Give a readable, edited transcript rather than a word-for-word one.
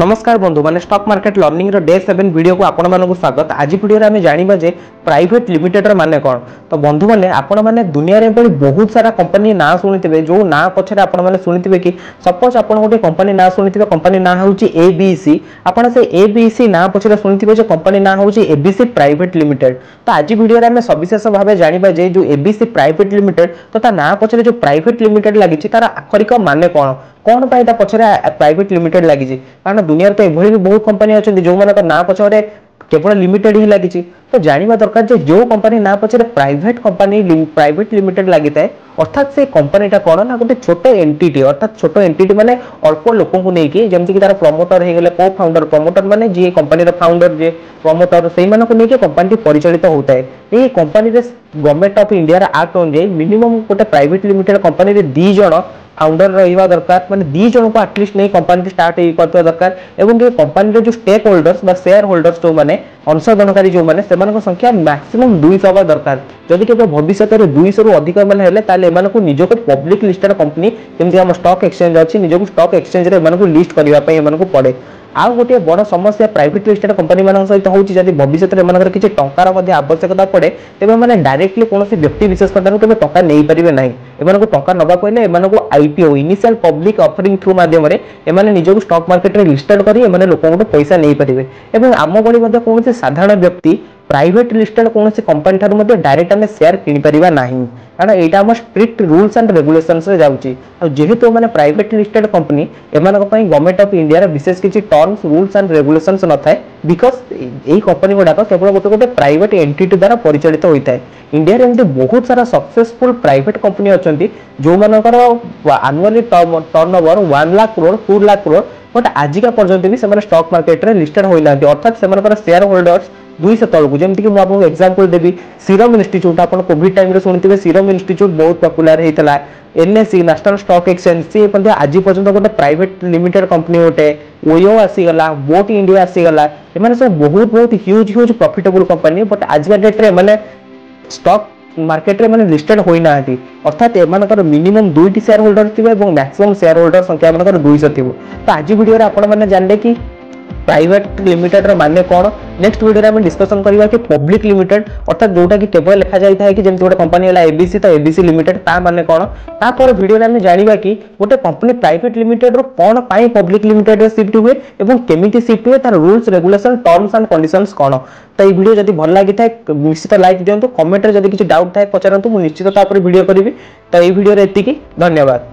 नमस्कार बंधु माने स्टॉक मार्केट लर्निंग रो डे 7 वीडियो को आपण मानकु स्वागत। आज वीडियो रे हमें जानिबा जे प्राइवेट लिमिटेड रो माने कोन। तो बंधु माने आपण माने दुनिया रे बहुत सारा कंपनी ना सुनिथिबे, जो ना पछरे आपण माने सुनिथिबे कि सपोज आपण गोटे कंपनी ना सुनिथिबे, कंपनी ना होउची एबीसी। आपण से एबीसी ना पछरे सुनिथिबे जे कंपनी ना होउची एबीसी प्राइवेट लिमिटेड। तो आज वीडियो रे हमें सविशेष भाबे जानिबा जे जो एबीसी प्राइवेट लिमिटेड तो ता ना पछरे जो प्राइवेट लिमिटेड लागिची तार आखरिक माने कोन, कौन पाई पछरे प्राइवेट लिमिटेड लगी। कारण दुनिया तो एभली भी बहुत कंपनी अच्छा जो मान ना पछरे केवल लिमिटेड ही लगी। तो जानवा दरकार जो कंपनी ना पछरे प्राइवेट लिमिटेड लगी थाए अर्थात से कंपनीटा कौन ना गोटे छोट एंटिटी, अर्थात छोट एंटिटी माने अल्प लोक को लेकिन जमती कि तार प्रमोटर हो गले को फाउंडर, प्रमोटर माने जी कंपनी फाउंडर जे प्रमोटर से लेकिन कंपनी परिचालित होता है। ये company government of India act अनुसार मिनिमम गोटे प्राइवेट लिमिटेड कंपनी रे 2 जण फाउंडर रहा दरकार, माने 2 जन को एटलिस्ट नहीं कंपनी स्टार्ट करता दरकार। एवं कंपनी जो स्टेक होल्डर्स बा शेयर होल्डर्स जो माने अंशदानकारी जो माने सेमान संख्या मैक्सिमम 200 हवा दरकार। जदि केवल भविष्य में 200 रु अधिक माने हेले ताले एमानकु निजको पब्लिक लिस्टेड कंपनी जेमति हम स्टॉक एक्सचेंज अछि निजको स्टॉक एक्सचेंज रे एमानकु लिस्ट करिवा पई एमानकु पड़े। आउ गोटे बड़ समस्या प्राइवेट लिस्टेड कंपनी मान सहित होउची जदि भविष्य में एमानकर किछि टंकार मध्ये आवश्यकता पड़े तेबे माने डायरेक्टली कोनोसी व्यक्ति विशेष करतानु केबे टंका नै परिबे नाही। एमानकु टंका नबा पहिले एमानकु IPO initial public offering through माध्यम रे एमाने निजको स्टॉक मार्केट रे लिस्टेड करी एमाने लोकंको पैसा नै परिबे। एवं आम बडी मध्ये कोनोसी साधारण व्यक्ति प्राइवेट लिस्टेड कोनोसी कंपनी थारु मध्ये डायरेक्ट आमे शेयर किनि परिबा नाही, कारण एटा हम स्ट्रिक्ट रूल्स एंड रेगुलेशंस रे जाउची। आ जेहेतु माने प्राइवेट लिस्टेड कंपनी एमानक पई गवर्नमेंट ऑफ इंडिया रे विशेष किछि टर्म्स रूल्स एंड रेगुलेशंस न थाए, बिकॉज़ एई कंपनी गुडाक केवल गोटे प्राइवेट एंटिटी द्वारा परिचालित होइताय। इंडिया रे एमते बहुत सारा सक्सेसफुल प्राइवेट कंपनी अछंती जो मानकर annually turnover 1 lakh crore 2 lakh crore but आजिका पर्यंत भी से स्टॉक मार्केट रे लिस्टेड होइना, अर्थात से शेयर होल्डर्स 200 तलकू। जमती कि आपको एग्जांपल देबी सीरम इंस्टीट्यूट, आप कोविड टाइम रे सुनिथिबे सीरम इंस्टीट्यूट बहुत पॉपुलर हेतला। एनएससी नेशनल स्टॉक एक्सचेंज से पन्ते आज पर्यंत गोटे प्राइवेट लिमिटेड कंपनी गोटे ओयो आसी गला, बोट इंडिया आसी गला, एमाने सब बहुत ह्यूज प्रॉफिटेबल कंपनी बट आज का डेट रे माने स्टॉक मार्केट रे माने लिस्टेड होई ना आती। अर्थात एमानकर मिनिमम 2टी शेयर होल्डर थिबे एवं मैक्सिमम शेयर होल्डर संख्या एमानकर 200 थिबो। तो आज वीडियो रे आपण माने जानले कि प्राइवेट लिमिटेड रो माने कोन। नेक्स्ट वीडियो रे हम डिस्कशन करबा कि पब्लिक लिमिटेड अर्थात जोटा कि केवल लिखा जाई था कि जेमति गोटे कंपनी हला एबीसी तो एबीसी लिमिटेड ता माने कोन। ता पर वीडियो रे हम जानिबा कि गोटे कंपनी प्राइवेट लिमिटेड रो कोन पाई पब्लिक लिमिटेड रे शिफ्ट हुए एवं केमिति शिफ्ट हुए, तार rules regulation terms and conditions कोन। तो ये वीडियो जदि भल लागि थाए निश्चित लाइक दियंतु, कमेंट रे जदि किछि डाउट थाए पचारंतु, मु निश्चित ता पर वीडियो करिवि। तो ये वीडियो रे एतिकी, धन्यवाद।